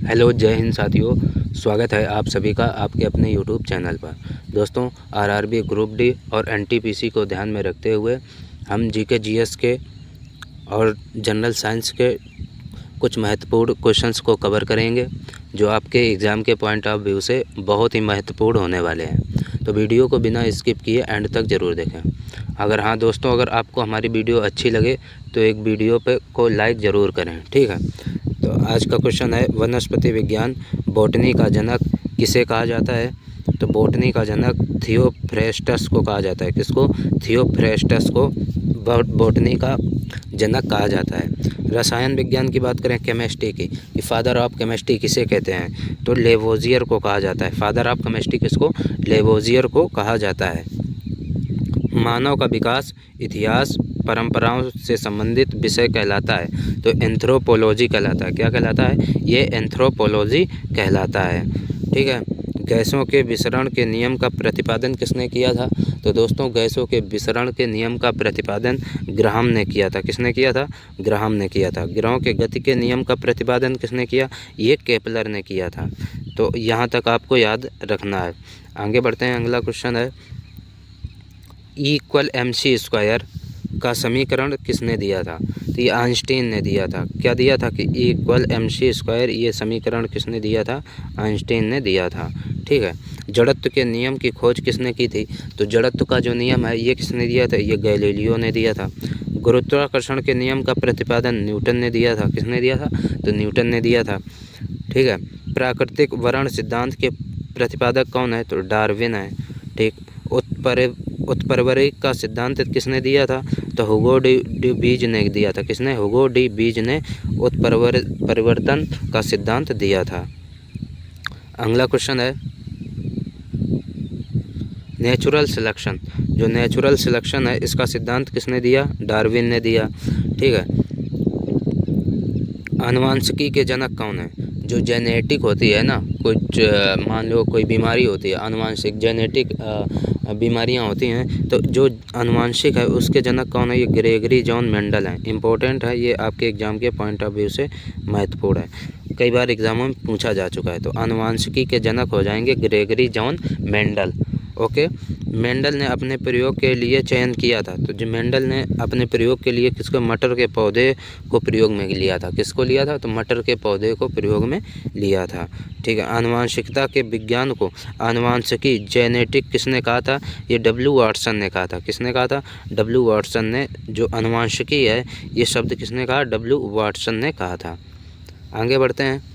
Hello, जय हिंद साथियों। स्वागत है आप सभी का आपके अपने यूट्यूब चैनल पर। दोस्तों, आरआरबी ग्रुप डी और एनटीपीसी को ध्यान में रखते हुए हम जीके जीएस के और जनरल साइंस के कुछ महत्वपूर्ण क्वेश्चंस को कवर करेंगे जो आपके एग्ज़ाम के पॉइंट ऑफ व्यू से बहुत ही महत्वपूर्ण होने वाले हैं। तो वीडियो को बिना स्किप किए एंड तक ज़रूर देखें। अगर आपको हमारी वीडियो अच्छी लगे तो एक वीडियो को लाइक ज़रूर करें, ठीक है। तो आज का क्वेश्चन है, वनस्पति विज्ञान बॉटनी का जनक किसे कहा जाता है? तो बॉटनी का जनक थियोफ्रेस्टस को कहा जाता है। किसको? थियोफ्रेस्टस को बॉटनी का जनक कहा जाता है। रसायन विज्ञान की बात करें, केमिस्ट्री की, कि फादर ऑफ केमिस्ट्री किसे कहते हैं? तो लेवोजियर को कहा जाता है। फादर ऑफ केमिस्ट्री किसको? लेवोजियर को कहा जाता है। मानव का विकास इतिहास परंपराओं से संबंधित विषय कहलाता है। तो एंथ्रोपोलॉजी कहलाता है। क्या कहलाता है? ये एंथ्रोपोलॉजी कहलाता है, ठीक है। गैसों के विसरण के नियम का प्रतिपादन किसने किया था? तो दोस्तों, गैसों के विसरण के नियम का प्रतिपादन ग्राहम ने किया था। किसने किया था? ग्राहम ने किया था। ग्रहों के गति के नियम का प्रतिपादन किसने किया? ये केपलर ने किया था। तो यहाँ तक आपको याद रखना है। आगे बढ़ते हैं। अगला क्वेश्चन है, E=mc² का समीकरण किसने दिया था? तो ये आइंस्टीन ने दिया था। क्या दिया था? कि E=mc², ये समीकरण किसने दिया था? आइंस्टीन ने दिया था, ठीक है। जड़त्व के नियम की खोज किसने की थी? तो जड़त्व का जो नियम है ये किसने दिया था? ये गैलीलियो ने दिया था। गुरुत्वाकर्षण के नियम का प्रतिपादन न्यूटन ने दिया था। किसने दिया था? तो न्यूटन ने दिया था, ठीक है। प्राकृतिक वर्ण सिद्धांत के प्रतिपादक कौन है? तो डार्विन है, ठीक। उत्परिवर्ती का सिद्धांत किसने दिया था? तो हुगो डी बीज ने दिया था। किसने? हुगो डी बीज ने उत्परिवर्तन का सिद्धांत दिया था। अगला क्वेश्चन है, नेचुरल सिलेक्शन। जो नेचुरल सिलेक्शन है इसका सिद्धांत किसने दिया? डार्विन ने दिया, ठीक है। आनुवांशिकी के जनक कौन है? जो जेनेटिक होती है ना, कुछ मान लो कोई बीमारी होती है, आनुवांशिक जेनेटिक बीमारियां होती हैं, तो जो आनुवांशिक है उसके जनक कौन है? ये ग्रेगरी जॉन मेंडल हैं। इंपॉर्टेंट है, ये आपके एग्जाम के पॉइंट ऑफ व्यू से महत्वपूर्ण है, कई बार एग्जामों में पूछा जा चुका है। तो आनुवांशिकी के जनक हो जाएंगे Gregory John Mendel, okay. Mendel ने अपने प्रयोग के लिए चयन किया था। तो जो मेंडल ने अपने प्रयोग के लिए किसको? मटर के पौधे को प्रयोग में लिया था। किसको लिया था? तो मटर के पौधे को प्रयोग में लिया था, ठीक है। आनुवांशिकता के विज्ञान को आनुवांशिकी जेनेटिक किसने कहा था? ये डब्ल्यू वाटसन ने कहा था। किसने कहा था? डब्ल्यू वाटसन ने। जो आनुवांशिकी है ये शब्द किसने कहा? डब्ल्यू वाटसन ने कहा था। आगे बढ़ते हैं।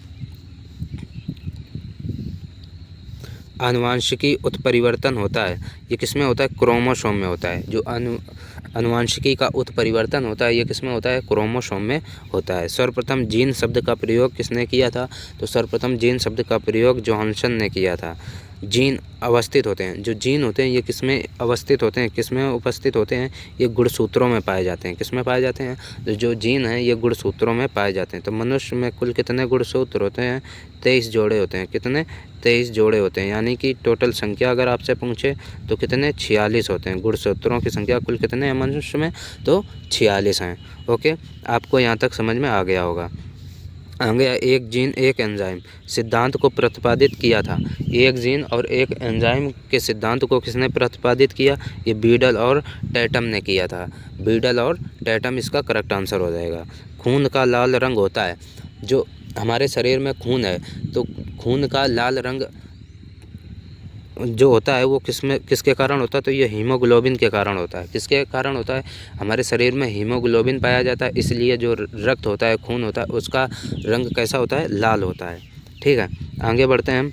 आनुवांशिकी उत्परिवर्तन होता है, ये किसमें होता है? क्रोमोसोम में होता है। जो आनुवांशिकी का उत्परिवर्तन होता है ये किसमें होता है? क्रोमोसोम में होता है। सर्वप्रथम जीन शब्द का प्रयोग किसने किया था? तो सर्वप्रथम जीन शब्द का प्रयोग जोहानसन ने किया था। जीन अवस्थित होते हैं, जो जीन होते हैं ये किसमें अवस्थित होते हैं, किसमें उपस्थित होते हैं? ये गुणसूत्रों में पाए जाते हैं। किसमें पाए जाते हैं? तो जो जीन हैं ये गुणसूत्रों में पाए जाते हैं। तो मनुष्य में कुल कितने गुणसूत्र होते हैं? 23 जोड़े होते हैं। कितने? 23 जोड़े होते हैं। यानी कि टोटल संख्या अगर आपसे पूछे तो कितने? 46 होते हैं। गुणसूत्रों की संख्या कुल कितने हैं मनुष्य में? तो 46 हैं, ओके। आपको यहाँ तक समझ में आ गया होगा। आगे एक जीन एक एंजाइम सिद्धांत को प्रतिपादित किया था। एक जीन और एक एंजाइम के सिद्धांत को किसने प्रतिपादित किया? ये बीडल और टैटम ने किया था। बीडल और टैटम इसका करेक्ट आंसर हो जाएगा। खून का लाल रंग होता है, जो हमारे शरीर में खून है तो खून का लाल रंग जो होता है वो किसके कारण होता है? तो ये हीमोग्लोबिन के कारण होता है। किसके कारण होता है? हमारे शरीर में हीमोग्लोबिन पाया जाता है, इसलिए जो रक्त होता है, खून होता है, उसका रंग कैसा होता है? लाल होता है, ठीक है। आगे बढ़ते हैं।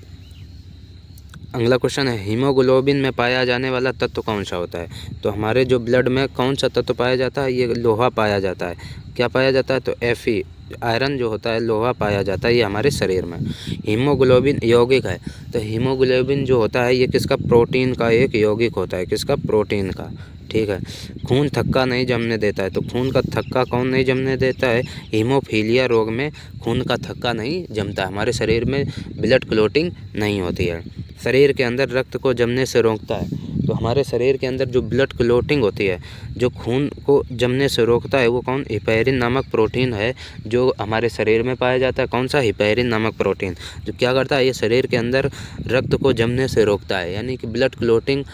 अगला क्वेश्चन है, हीमोग्लोबिन में पाया जाने वाला तत्व कौन सा होता है? तो हमारे जो ब्लड में कौन सा तत्व पाया जाता है? ये लोहा पाया जाता है। क्या पाया जाता है? तो Fe, आयरन जो होता है, लोहा पाया जाता है ये हमारे शरीर में। हीमोग्लोबिन यौगिक है, तो हीमोग्लोबिन जो होता है ये किसका? प्रोटीन का एक यौगिक होता है। किसका? प्रोटीन का, ठीक है। खून थक्का नहीं जमने देता है, तो खून का थक्का कौन नहीं जमने देता है? हीमोफीलिया रोग में खून का थक्का नहीं जमता। हमारे शरीर में ब्लड क्लॉटिंग नहीं होती है। शरीर के अंदर रक्त को जमने से रोकता है। तो हमारे शरीर के अंदर जो ब्लड क्लॉटिंग होती है, जो खून को जमने से रोकता है, वो कौन? हेपेरिन नामक प्रोटीन है जो हमारे शरीर में पाया जाता है। कौन सा? हेपेरिन नामक प्रोटीन, जो क्या करता है? ये शरीर के अंदर रक्त को जमने से रोकता है, यानी कि ब्लड क्लॉटिंग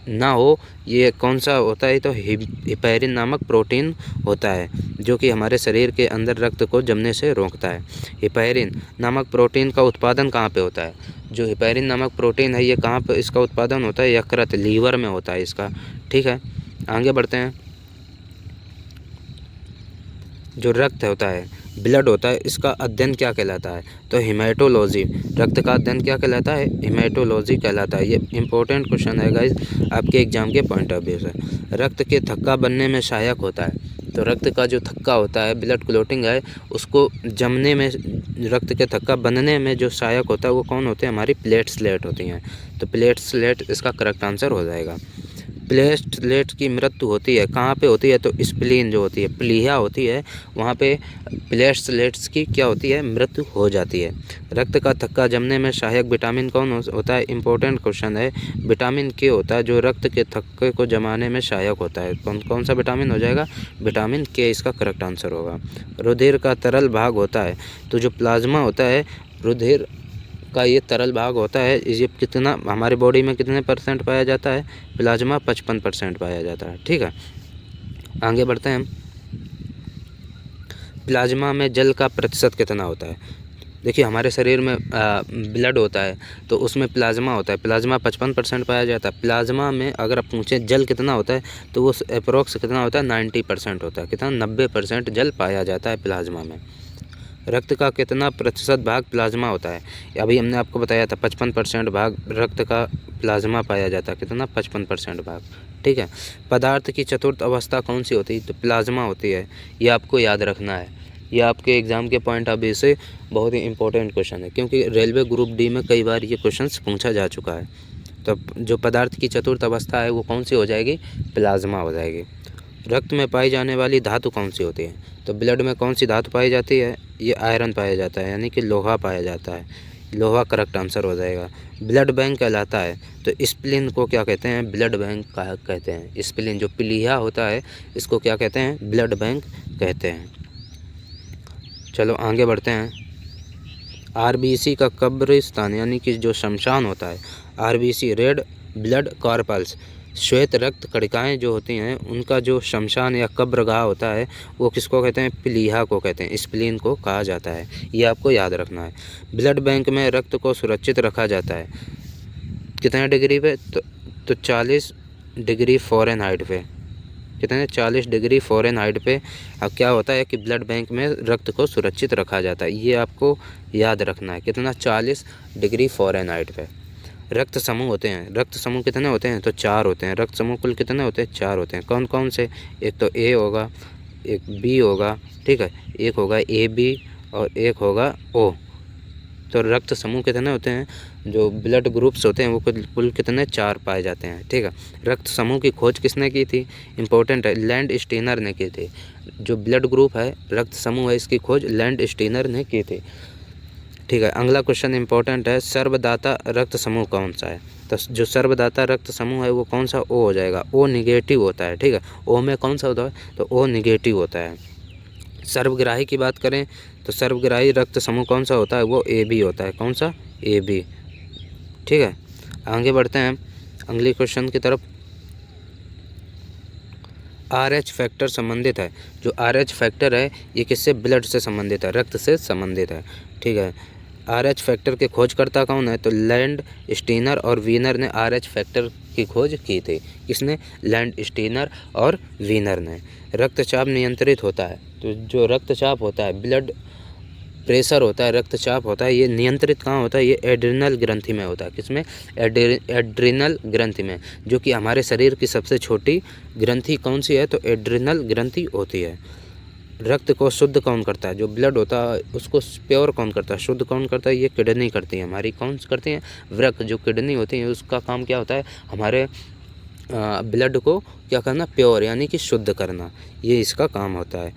ना हो। ये कौन सा होता है? तो हेपेरिन नामक प्रोटीन होता है जो कि हमारे शरीर के अंदर रक्त को जमने से रोकता है। हेपेरिन नामक प्रोटीन का उत्पादन कहाँ पे होता है? जो हेपेरिन नामक प्रोटीन है, ये कहाँ पे इसका उत्पादन होता है? यकृत, लीवर में होता है इसका। ठीक है, आगे बढ़ते हैं। जो रक्त होता है, ब्लड होता है, इसका अध्ययन क्या कहलाता है? तो हेमेटोलॉजी। रक्त का अध्ययन क्या कहलाता है? हेमेटोलॉजी कहलाता है। ये इंपॉर्टेंट क्वेश्चन है गाइस आपके एग्जाम के पॉइंट ऑफ व्यू से। रक्त के थक्का बनने में सहायक होता है। तो रक्त का जो थक्का होता है, ब्लड क्लॉटिंग है, उसको जमने में, रक्त के थक्का बनने में जो सहायक होता है वो कौन होते हैं? हमारी प्लेटलेट होती हैं। तो प्लेटलेट इसका करेक्ट आंसर हो जाएगा। प्लेटलेट की मृत्यु होती है कहाँ पे होती है? तो स्प्लीन जो होती है, प्लीहा होती है, वहाँ पे प्लेटलेट्स की क्या होती है? मृत्यु हो जाती है। रक्त का थक्का जमने में सहायक विटामिन कौन होता है? इंपॉर्टेंट क्वेश्चन है। विटामिन के होता है जो रक्त के थक्के को जमाने में सहायक होता है। कौन सा विटामिन हो जाएगा? विटामिन के इसका करेक्ट आंसर होगा। रुधिर का तरल भाग होता है, तो जो प्लाज्मा होता है, रुधिर का ये तरल भाग होता है, ये कितना हमारे बॉडी में कितने % पाया जाता है? प्लाज्मा 55% पाया जाता है। ठीक है, आगे बढ़ते हैं हम। प्लाज्मा में जल का प्रतिशत कितना होता है? देखिए, हमारे शरीर में ब्लड होता है तो उसमें प्लाज्मा होता है, प्लाज्मा 55% पाया जाता है। प्लाज्मा में अगर आप पूछें जल कितना होता है, तो वो अप्रोक्स कितना होता है? 90% होता है। कितना? 90% जल पाया जाता है प्लाज्मा में। रक्त का कितना प्रतिशत भाग प्लाज्मा होता है? अभी हमने आपको बताया था 55% भाग रक्त का प्लाज्मा पाया जाता है। कितना? 55% भाग। ठीक है, पदार्थ की चतुर्थ अवस्था कौन सी होती है? तो प्लाज्मा होती है। ये आपको याद रखना है, ये आपके एग्ज़ाम के पॉइंट ऑफ व्यू से बहुत ही इंपॉर्टेंट क्वेश्चन है, क्योंकि रेलवे ग्रुप डी में कई बार ये क्वेश्चन पूछा जा चुका है। तो जो पदार्थ की चतुर्थ अवस्था है वो कौन सी हो जाएगी? प्लाज्मा हो जाएगी। रक्त में पाई जाने वाली धातु कौन सी होती है? तो ब्लड में कौन सी धातु पाई जाती है? ये आयरन पाया जाता है, यानी कि लोहा पाया जाता है। लोहा करेक्ट आंसर हो जाएगा। ब्लड बैंक कहलाता है, तो स्प्लीन को क्या कहते हैं? ब्लड बैंक कहते हैं। स्प्लीन जो प्लीहा होता है, इसको क्या कहते हैं? ब्लड बैंक कहते हैं। चलो आगे बढ़ते हैं। आरबीसी का कब्रिस्तान, यानी कि जो शमशान होता है, आरबीसी रेड ब्लड कॉर्पल्स, श्वेत रक्त कणिकाएँ जो होती हैं, उनका जो शमशान या कब्रगाह होता है वो किसको कहते हैं? प्लीहा को कहते हैं, स्प्लीन को कहा जाता है। ये आपको याद रखना है। ब्लड बैंक में रक्त को सुरक्षित रखा जाता है कितने डिग्री पे? तो 40 डिग्री फ़ारेनहाइट पे। कितने? 40 डिग्री फ़ारेनहाइट पे अब क्या होता है कि ब्लड बैंक में रक्त को सुरक्षित रखा जाता है। ये आपको याद रखना है। कितना? 40 डिग्री फ़ारेनहाइट पे। रक्त समूह होते हैं, रक्त समूह कितने होते हैं? तो 4 होते हैं। रक्त समूह कुल कितने होते हैं? 4 होते हैं। कौन कौन से? एक तो ए होगा, एक बी होगा, ठीक है, एक होगा ए बी और एक होगा ओ। तो रक्त समूह कितने होते हैं? जो ब्लड ग्रुप्स होते हैं वो कुल कितने? 4 पाए जाते हैं। ठीक है, रक्त समूह की खोज किसने की थी? इंपॉर्टेंट है, लैंड स्टीनर ने की थी। जो ब्लड ग्रुप है, रक्त समूह है, इसकी खोज लैंड स्टीनर ने की थी। ठीक है, अगला क्वेश्चन इंपॉर्टेंट है। सर्वदाता रक्त समूह कौन सा है? तो जो सर्वदाता रक्त समूह है वो कौन सा? ओ हो जाएगा। ओ निगेटिव होता है। ठीक है, ओ में कौन सा होता है? तो ओ निगेटिव होता है। सर्वग्राही की बात करें तो सर्वग्राही रक्त समूह कौन सा होता है? वो ए बी होता है। कौन सा? A B. ठीक है, आगे बढ़ते हैं अगले क्वेश्चन की तरफ। RH फैक्टर संबंधित है। जो RH फैक्टर है ये किससे? ब्लड से संबंधित है, रक्त से संबंधित है। ठीक है, RH फैक्टर के खोजकर्ता कौन है? तो लैंड स्टीनर और वीनर ने RH फैक्टर की खोज की थी। किसने? लैंड स्टीनर और वीनर ने। रक्तचाप नियंत्रित होता है, तो जो रक्तचाप होता है, ब्लड प्रेशर होता है, रक्तचाप होता है, ये नियंत्रित कहाँ होता है? ये एड्रिनल ग्रंथि में होता है। किसमें? एड्रिनल ग्रंथि में, जो कि हमारे शरीर की सबसे छोटी ग्रंथि कौन सी है? तो एड्रिनल ग्रंथि होती है। रक्त को शुद्ध कौन करता है? जो ब्लड होता है उसको प्योर कौन करता है? शुद्ध कौन करता है? ये किडनी करती है हमारी। कौन करती है? वृक्क, जो किडनी होती है उसका काम क्या होता है? हमारे ब्लड को क्या करना? प्योर, यानी कि शुद्ध करना, ये इसका काम होता है।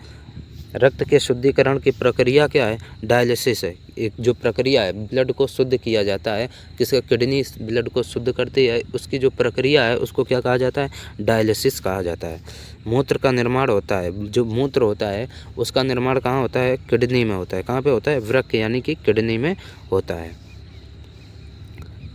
रक्त के शुद्धिकरण की प्रक्रिया क्या है? डायलिसिस है। एक जो प्रक्रिया है, ब्लड को शुद्ध किया जाता है, किसका किडनी ब्लड को शुद्ध करती है, उसकी जो प्रक्रिया है उसको क्या कहा जाता है? डायलिसिस कहा जाता है। मूत्र का निर्माण होता है, जो मूत्र होता है उसका निर्माण कहाँ होता है? किडनी में होता है। कहाँ पे होता है? वृक्क यानी कि किडनी में होता है।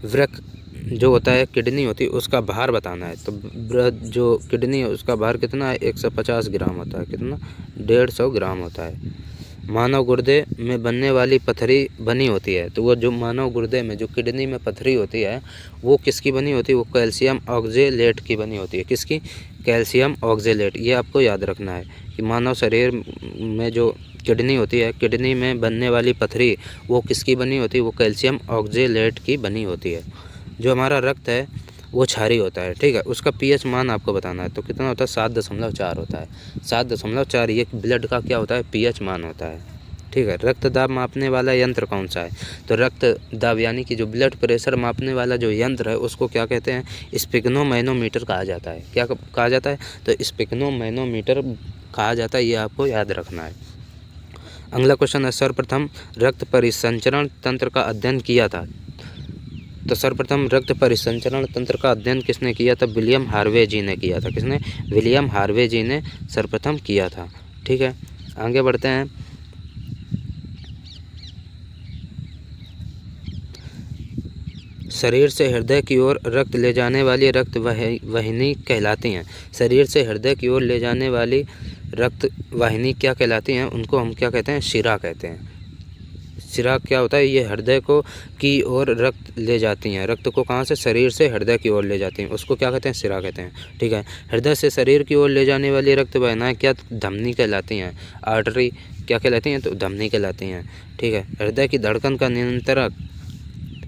वृक्क जो होता है, किडनी होती है, उसका भार बताना है। तो जो किडनी है उसका भार कितना है? 150 ग्राम होता है। कितना? 150 ग्राम होता है। मानव गुर्दे में बनने वाली पथरी बनी होती है, तो वो जो मानव गुर्दे में जो किडनी में पथरी होती है वो किसकी बनी होती है? वो कैल्शियम ऑक्जेलेट की बनी होती है। किसकी? Calcium oxalate. ये आपको याद रखना है कि मानव शरीर में जो किडनी होती है, किडनी में बनने वाली पथरी वो किसकी बनी होती है? वो कैल्शियम ऑक्जेलेट की बनी होती है। जो हमारा रक्त है वो क्षारीय होता है, ठीक है। उसका पीएच मान आपको बताना है, तो कितना होता है? 7.4 होता है। 7.4 ये ब्लड का क्या होता है? पीएच मान होता है, ठीक है। रक्त दाब मापने वाला यंत्र कौन सा है? तो रक्त दाब यानी कि जो ब्लड प्रेशर मापने वाला जो यंत्र है उसको क्या कहते हैं? स्पिग्नोमैनोमीटर कहा जाता है। क्या कहा जाता है? तो स्पिग्नोमैनोमीटर कहा जाता है, ये आपको याद रखना है। अगला क्वेश्चन है, सर्वप्रथम रक्त परिसंचरण तंत्र का अध्ययन किया था। तो सर्वप्रथम रक्त परिसंचरण तंत्र का अध्ययन किसने किया था? विलियम हार्वे जी ने किया था। किसने? विलियम हार्वे जी ने सर्वप्रथम किया था, ठीक है। आगे बढ़ते हैं। शरीर से हृदय की ओर रक्त ले जाने वाली रक्त वाहिनी कहलाती हैं। शरीर से हृदय की ओर ले जाने वाली रक्त वाहिनी क्या कहलाती हैं? उनको हम क्या कहते हैं? शिरा कहते हैं। शिरा क्या होता है? ये हृदय को की ओर रक्त ले जाती हैं। रक्त को कहाँ से? शरीर से हृदय की ओर ले जाती हैं, उसको क्या कहते हैं? शिरा कहते हैं, ठीक है। हृदय से शरीर की ओर ले जाने वाली रक्त वाहिनियाँ क्या? धमनी कहलाती हैं। आर्टरी क्या कहलाती हैं? तो धमनी कहलाती हैं, ठीक है। हृदय की धड़कन का नियंत्रक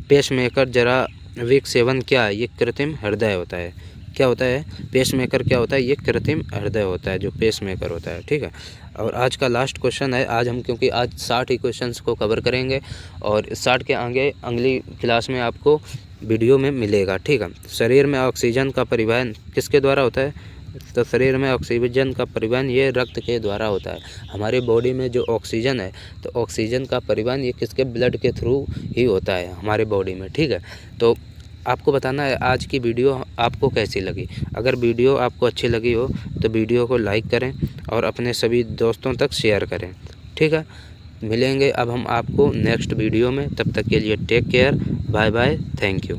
पेसमेकर जरा विक सेवन क्या है? ये कृत्रिम हृदय होता है। क्या होता है? पेसमेकर क्या होता है? ये कृत्रिम हृदय होता है, जो पेसमेकर होता है, ठीक है। और आज का लास्ट क्वेश्चन है। आज हम क्योंकि आज 60 ही क्वेश्चंस को कवर करेंगे और 60 के आगे अगली क्लास में आपको वीडियो में मिलेगा, ठीक है। शरीर में ऑक्सीजन का परिवहन किसके द्वारा होता है? तो शरीर में ऑक्सीजन का परिवहन ये रक्त के द्वारा होता है। हमारी बॉडी में जो ऑक्सीजन है, तो ऑक्सीजन का परिवहन ये किसके? ब्लड के थ्रू ही होता है हमारे बॉडी में, ठीक है। तो आपको बताना है आज की वीडियो आपको कैसी लगी। अगर वीडियो आपको अच्छी लगी हो तो वीडियो को लाइक करें और अपने सभी दोस्तों तक शेयर करें, ठीक है। मिलेंगे अब हम आपको नेक्स्ट वीडियो में, तब तक के लिए take care, bye bye, thank you.